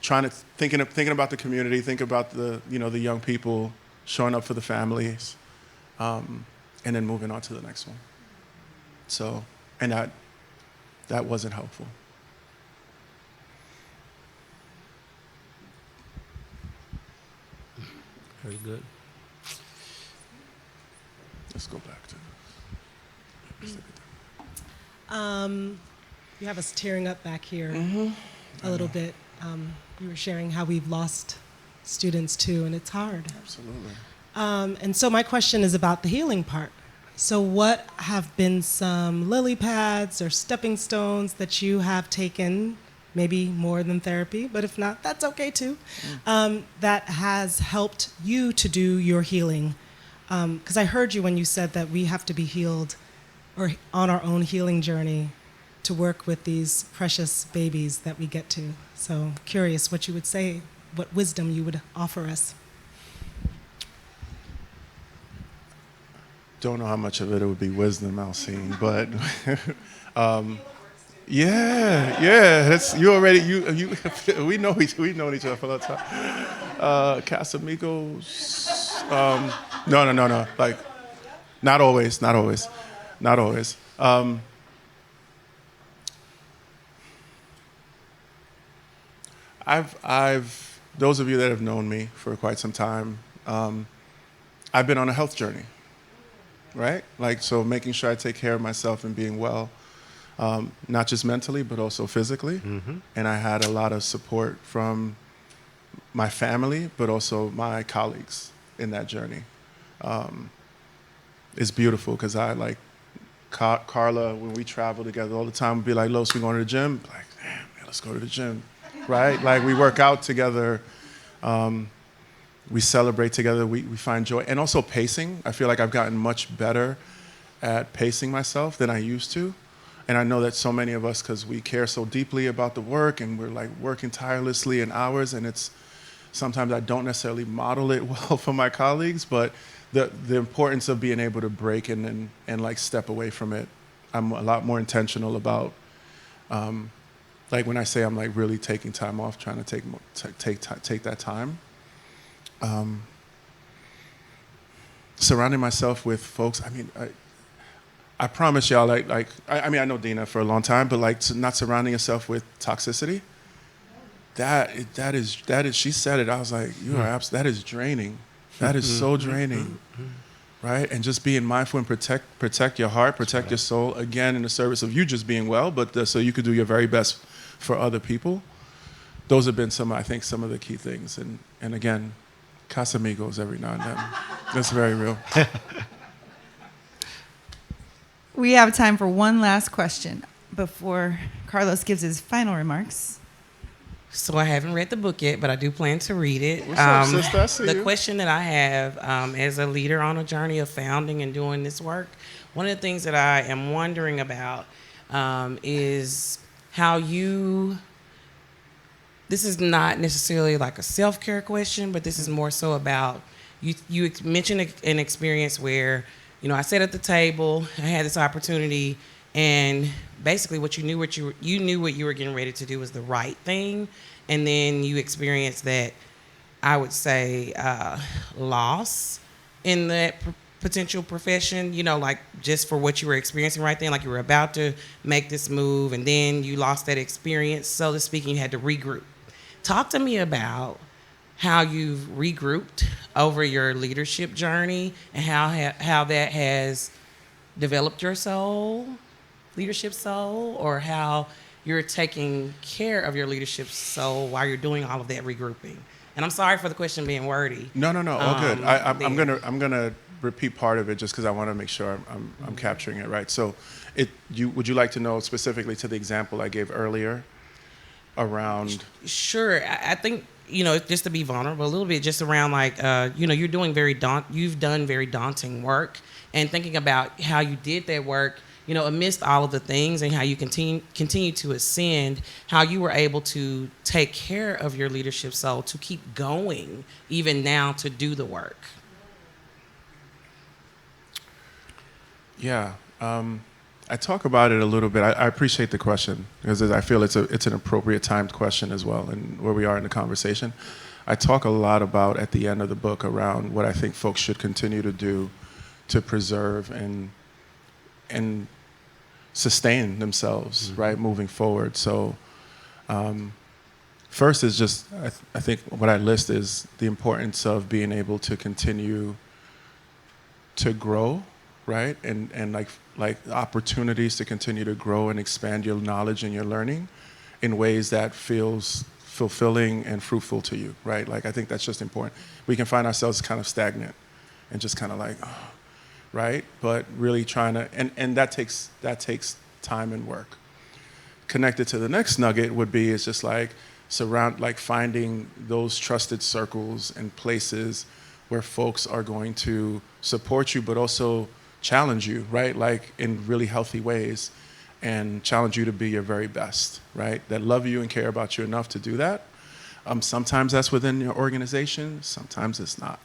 trying to thinking about the community, think about the young people showing up for the families, and then moving on to the next one. So, and that wasn't helpful. Very good. Let's go back to this. You have us tearing up back here a little bit. You were sharing how we've lost students too, and it's hard. Absolutely. And so my question is about the healing part. So what have been some lily pads or stepping stones that you have taken, maybe more than therapy, but if not, that's okay too, that has helped you to do your healing? Because I heard you when you said that we have to be healed or on our own healing journey to work with these precious babies that we get to. So curious what you would say, what wisdom you would offer us. Don't know how much of it would be wisdom, Alcine, but yeah. That's you already. We know each other for a long time. Casamigos. No. Like, not always. I've those of you that have known me for quite some time, I've been on a health journey. Right? Like, so making sure I take care of myself and being well, not just mentally, but also physically. Mm-hmm. And I had a lot of support from my family, but also my colleagues in that journey. It's beautiful because I like Carla, when we travel together all the time, we'd be like, Los, we going to the gym? Like, damn, man, let's go to the gym, right? Like, we work out together. We celebrate together, we find joy. And also pacing. I feel like I've gotten much better at pacing myself than I used to. And I know that so many of us, because we care so deeply about the work and we're like working tirelessly in hours, and it's sometimes I don't necessarily model it well for my colleagues, but the importance of being able to break and like step away from it. I'm a lot more intentional about, like when I say I'm like really taking time off, trying to take that time. Surrounding myself with folks. I mean, I promise y'all, I know Dina for a long time, but like not surrounding yourself with toxicity. That is. She said it. I was like, you are that is draining. That is so draining, right? And just being mindful and protect your heart, protect your soul. Again, in the service of you just being well, but so you could do your very best for other people. those have been some of the key things. And again, Casamigos every now and then. That's very real. We have time for one last question before Carlos gives his final remarks. So I haven't read the book yet, but I do plan to read it. What's up, sister? I see the you. question that I have as a leader on a journey of founding and doing this work, one of the things that I am wondering about is how you, this is not necessarily like a self-care question, but this is more so about, you mentioned an experience where, you know, I sat at the table, I had this opportunity, and basically what you knew what you were getting ready to do was the right thing, and then you experienced that, I would say, loss in that potential profession, you know, like just for what you were experiencing right then, like you were about to make this move, and then you lost that experience, so to speak, and you had to regroup. Talk to me about how you've regrouped over your leadership journey and how that has developed your soul, leadership soul, or how you're taking care of your leadership soul while you're doing all of that regrouping. And I'm sorry for the question being wordy. No, all good. I'm gonna repeat part of it just because I want to make sure I'm capturing it right. So, would you like to know specifically to the example I gave earlier around? Sure. I think, you know, just to be vulnerable a little bit, just around like, you know, you've done very daunting work, and thinking about how you did that work, you know, amidst all of the things, and how you continue to ascend, how you were able to take care of your leadership soul to keep going even now to do the work. Yeah. I talk about it a little bit. I appreciate the question because I feel it's an appropriate timed question as well, and where we are in the conversation. I talk a lot about at the end of the book around what I think folks should continue to do to preserve and sustain themselves, right, moving forward. So first is just, I think what I list is the importance of being able to continue to grow, right, and like opportunities to continue to grow and expand your knowledge and your learning in ways that feels fulfilling and fruitful to you, right? Like, I think that's just important. We can find ourselves kind of stagnant and just kind of like, oh, right? But really trying to, and that takes time and work. Connected to the next nugget would be, it's just like finding those trusted circles and places where folks are going to support you, but also challenge you, right? Like in really healthy ways, and challenge you to be your very best, right? That love you and care about you enough to do that. Sometimes that's within your organization, sometimes it's not,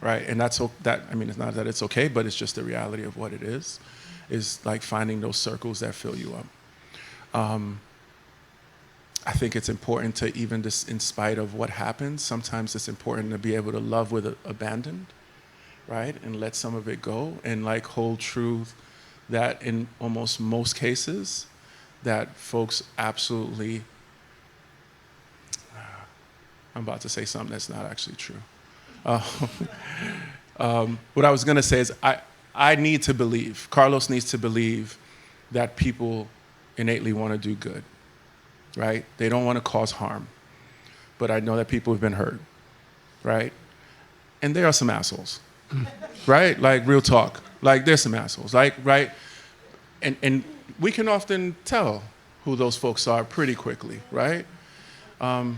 right? And it's not that it's okay, but it's just the reality of what it is like finding those circles that fill you up. I think it's important to, even just in spite of what happens, sometimes it's important to be able to love with abandon, right? And let some of it go, and like hold truth that in almost most cases that folks absolutely, I'm about to say something that's not actually true. What I was gonna say is I need to believe, Carlos needs to believe that people innately wanna do good, right? They don't wanna cause harm, but I know that people have been hurt, right? And there are some assholes. Right? Like, real talk. Like, there's some assholes. Like, right? And we can often tell who those folks are pretty quickly, right? But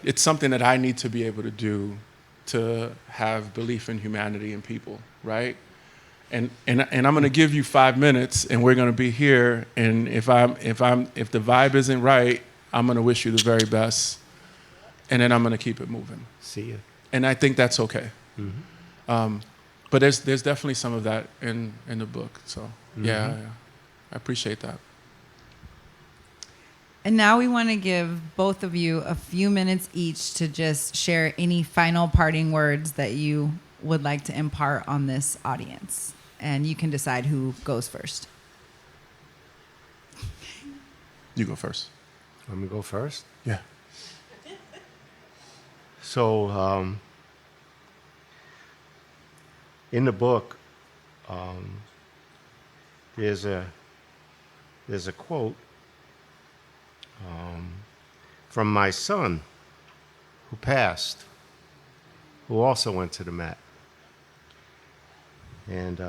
it's something that I need to be able to do to have belief in humanity and people, right? And I'm gonna give you 5 minutes, and we're gonna be here, and if the vibe isn't right, I'm gonna wish you the very best, and then I'm gonna keep it moving. See you. And I think that's okay. But there's definitely some of that in the book. So yeah, I appreciate that. And now we want to give both of you a few minutes each to just share any final parting words that you would like to impart on this audience. And you can decide who goes first. You go first. Let me go first. Yeah. So, in the book, there's a quote from my son, who passed, who also went to the Met. And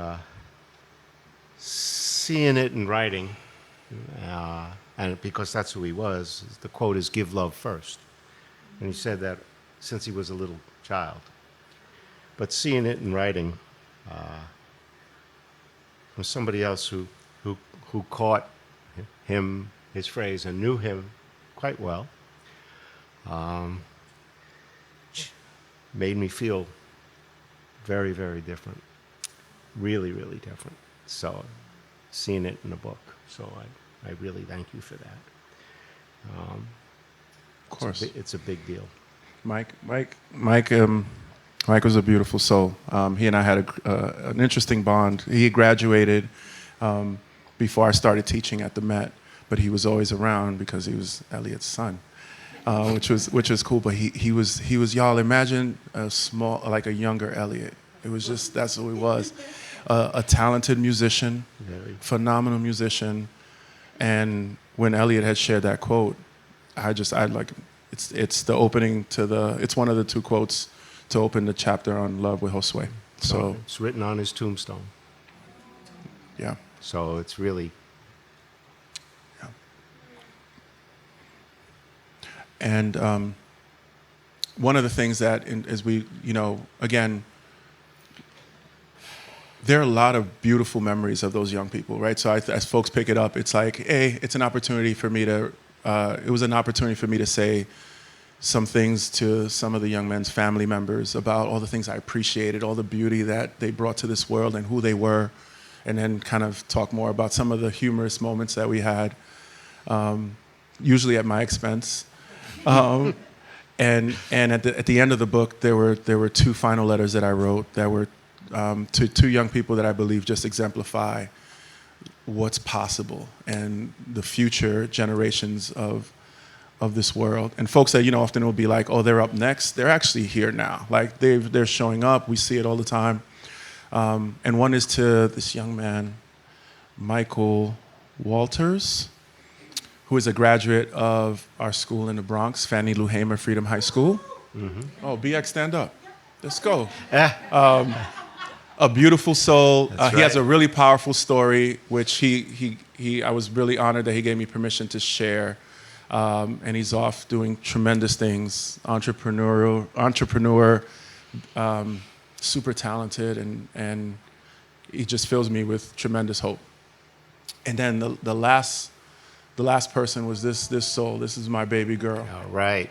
seeing it in writing, and because that's who he was, the quote is, "Give love first." And he said that since he was a little child. But seeing it in writing from somebody else who caught him, his phrase, and knew him quite well, made me feel very, very different. Really, really different. So, seeing it in a book. So I really thank you for that. Of course. It's a big deal. Mike was a beautiful soul. He and I had an interesting bond. He graduated before I started teaching at the Met, but he was always around because he was Elliot's son, which was cool. But he was y'all imagine like a younger Elliot. It was just, that's who he was, a talented musician, phenomenal musician. And when Elliot had shared that quote, I like. It's the opening to it's one of the two quotes to open the chapter on Love with Josue. So it's written on his tombstone. Yeah. So it's really. Yeah. And one of the things that, as we, again, there are a lot of beautiful memories of those young people, right? So as folks pick it up, it's like, hey, it's an opportunity for me to. It was an opportunity for me to say some things to some of the young men's family members about all the things I appreciated, all the beauty that they brought to this world and who they were, and then kind of talk more about some of the humorous moments that we had, usually at my expense. And at the end of the book, there were two final letters that I wrote that were to two young people that I believe just exemplify what's possible and the future generations of this world. And folks that often will be like, oh, they're up next. They're actually here now. Like they're showing up. We see it all the time. And one is to this young man, Michael Walters, who is a graduate of our school in the Bronx, Fannie Lou Hamer Freedom High School. Mm-hmm. Oh, BX, stand up. Let's go. A beautiful soul. He has a really powerful story, which I was really honored that he gave me permission to share. And he's off doing tremendous things. Entrepreneur, super talented, and he just fills me with tremendous hope. And then the last person was this soul. This is my baby girl. All right.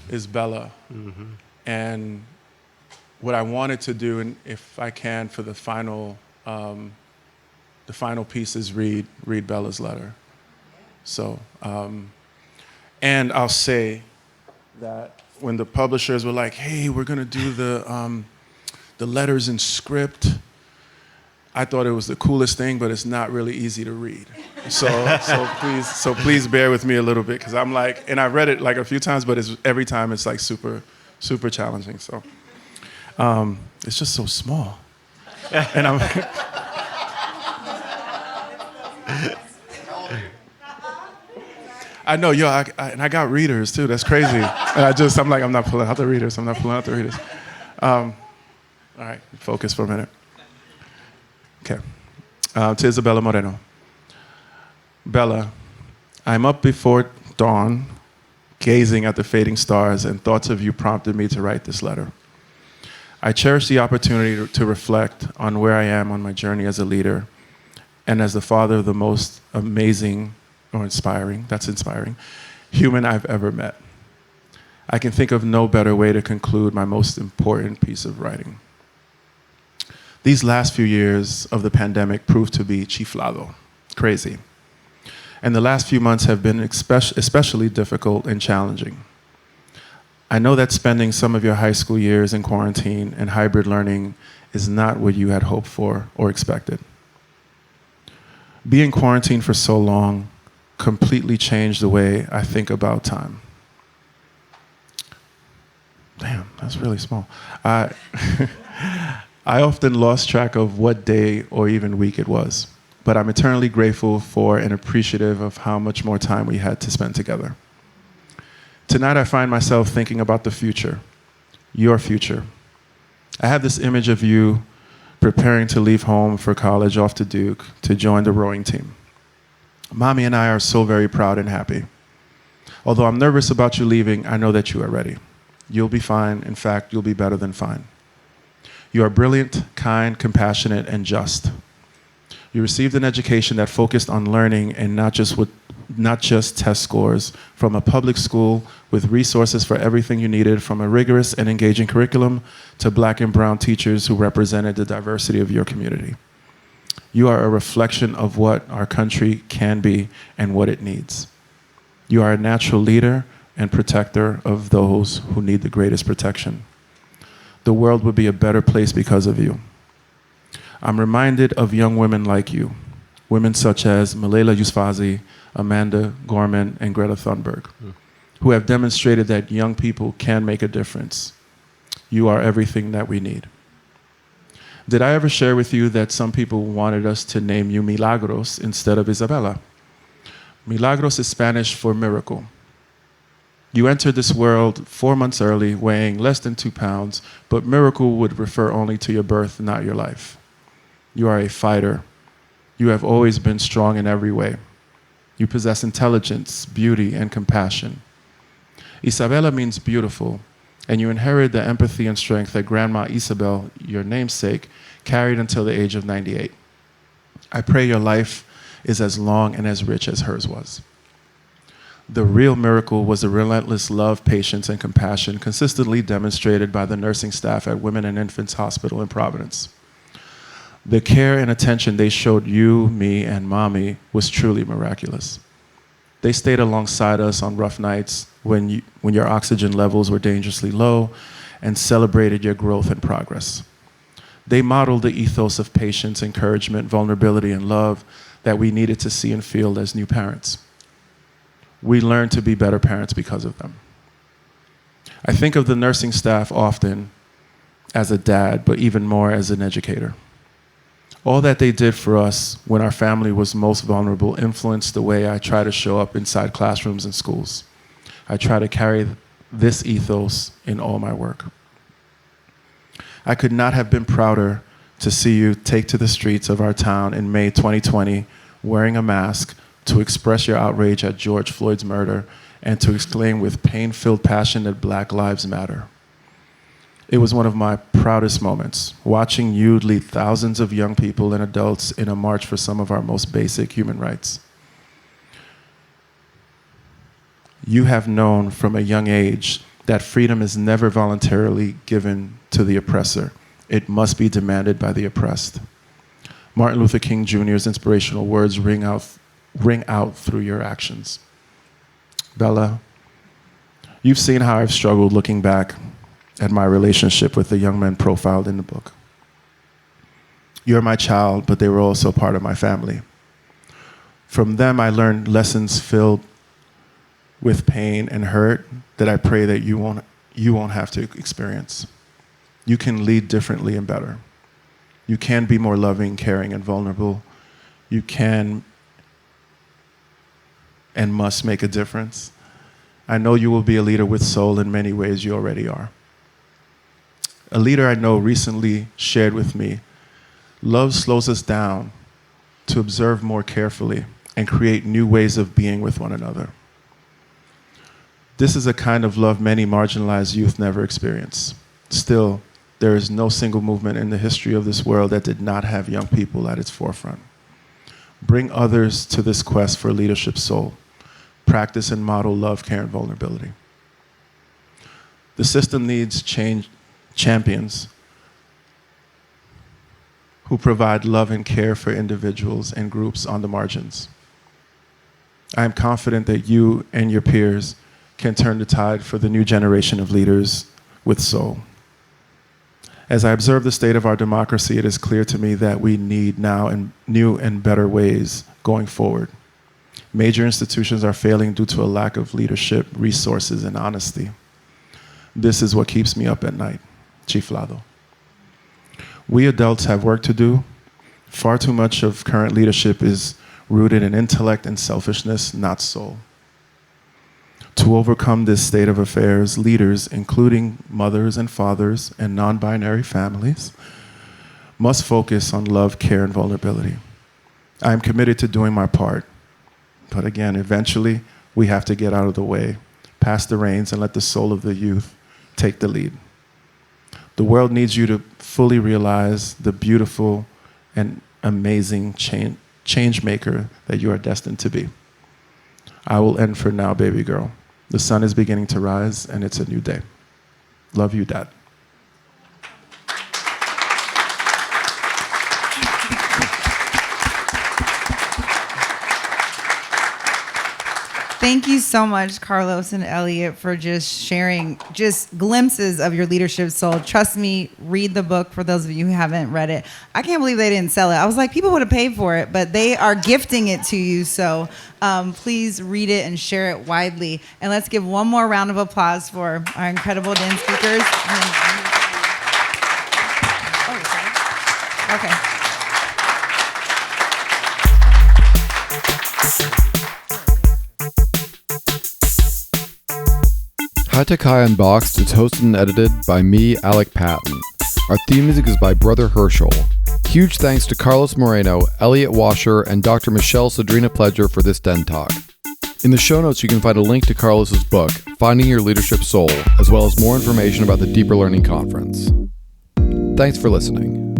Is Bella. Mm-hmm. And what I wanted to do, and if I can, for the final piece is read Bella's letter. So, and I'll say that when the publishers were like, "Hey, we're gonna do the letters in script," I thought it was the coolest thing, but it's not really easy to read. So please bear with me a little bit, because I'm like, and I read it like a few times, but every time it's like super, super challenging. So. It's just so small, and I'm. I know, I got readers too. That's crazy. And I'm like, I'm not pulling out the readers. All right, focus for a minute. Okay, to Isabella Moreno. Bella, I'm up before dawn, gazing at the fading stars, and thoughts of you prompted me to write this letter. I cherish the opportunity to reflect on where I am on my journey as a leader and as the father of the most amazing or inspiring human I've ever met. I can think of no better way to conclude my most important piece of writing. These last few years of the pandemic proved to be chiflado, crazy. And the last few months have been especially difficult and challenging. I know that spending some of your high school years in quarantine and hybrid learning is not what you had hoped for or expected. Being quarantined for so long completely changed the way I think about time. Damn, that's really small. I often lost track of what day or even week it was, but I'm eternally grateful for and appreciative of how much more time we had to spend together. Tonight I find myself thinking about the future, your future. I have this image of you preparing to leave home for college off to Duke to join the rowing team. Mommy and I are so very proud and happy. Although I'm nervous about you leaving, I know that you are ready. You'll be fine. In fact, you'll be better than fine. You are brilliant, kind, compassionate, and just. You received an education that focused on learning and not just test scores, from a public school with resources for everything you needed, from a rigorous and engaging curriculum to black and brown teachers who represented the diversity of your community. You are a reflection of what our country can be and what it needs. You are a natural leader and protector of those who need the greatest protection. The world would be a better place because of you. I'm reminded of young women like you, women such as Malela Yousfazi, Amanda Gorman, and Greta Thunberg, who have demonstrated that young people can make a difference. You are everything that we need. Did I ever share with you that some people wanted us to name you Milagros instead of Isabella? Milagros is Spanish for miracle. You entered this world 4 months early, weighing less than 2 pounds, but miracle would refer only to your birth, not your life. You are a fighter. You have always been strong in every way. You possess intelligence, beauty, and compassion. Isabella means beautiful, and you inherit the empathy and strength that Grandma Isabel, your namesake, carried until the age of 98. I pray your life is as long and as rich as hers was. The real miracle was the relentless love, patience, and compassion consistently demonstrated by the nursing staff at Women and Infants Hospital in Providence. The care and attention they showed you, me, and Mommy was truly miraculous. They stayed alongside us on rough nights when your oxygen levels were dangerously low and celebrated your growth and progress. They modeled the ethos of patience, encouragement, vulnerability, and love that we needed to see and feel as new parents. We learned to be better parents because of them. I think of the nursing staff often as a dad, but even more as an educator. All that they did for us when our family was most vulnerable influenced the way I try to show up inside classrooms and schools. I try to carry this ethos in all my work. I could not have been prouder to see you take to the streets of our town in May 2020 wearing a mask to express your outrage at George Floyd's murder and to exclaim with pain-filled passion that Black Lives Matter. It was one of my proudest moments, watching you lead thousands of young people and adults in a march for some of our most basic human rights. You have known from a young age that freedom is never voluntarily given to the oppressor. It must be demanded by the oppressed. Martin Luther King Jr.'s inspirational words ring out through your actions. Bella, you've seen how I've struggled looking back at my relationship with the young men profiled in the book. You're my child, but they were also part of my family. From them, I learned lessons filled with pain and hurt that I pray that you won't have to experience. You can lead differently and better. You can be more loving, caring, and vulnerable. You can and must make a difference. I know you will be a leader with soul in many ways. You already are. A leader I know recently shared with me, love slows us down to observe more carefully and create new ways of being with one another. This is a kind of love many marginalized youth never experience. Still, there is no single movement in the history of this world that did not have young people at its forefront. Bring others to this quest for leadership soul. Practice and model love, care, and vulnerability. The system needs champions who provide love and care for individuals and groups on the margins. I am confident that you and your peers can turn the tide for the new generation of leaders with soul. As I observe the state of our democracy, it is clear to me that we need now new and better ways going forward. Major institutions are failing due to a lack of leadership, resources, and honesty. This is what keeps me up at night. Chiflado. We adults have work to do. Far too much of current leadership is rooted in intellect and selfishness, not soul. To overcome this state of affairs, leaders, including mothers and fathers and non-binary families, must focus on love, care, and vulnerability. I am committed to doing my part. But again, eventually, we have to get out of the way, pass the reins, and let the soul of the youth take the lead. The world needs you to fully realize the beautiful and amazing change maker that you are destined to be. I will end for now, baby girl. The sun is beginning to rise, and it's a new day. Love you, Dad. Thank you so much, Carlos and Elliot, for just sharing just glimpses of your leadership soul. Trust me, read the book for those of you who haven't read it. I can't believe they didn't sell it. I was like, people would have paid for it, but they are gifting it to you. So please read it and share it widely. And let's give one more round of applause for our incredible DEN speakers. Okay. High Tech High Unboxed is hosted and edited by me, Alec Patton. Our theme music is by Brother Herschel. Huge thanks to Carlos Moreno, Elliot Washor, and Dr. Michelle Sadrina Pledger for this DEN Talk. In the show notes, you can find a link to Carlos's book, Finding Your Leadership Soul, as well as more information about the Deeper Learning Conference. Thanks for listening.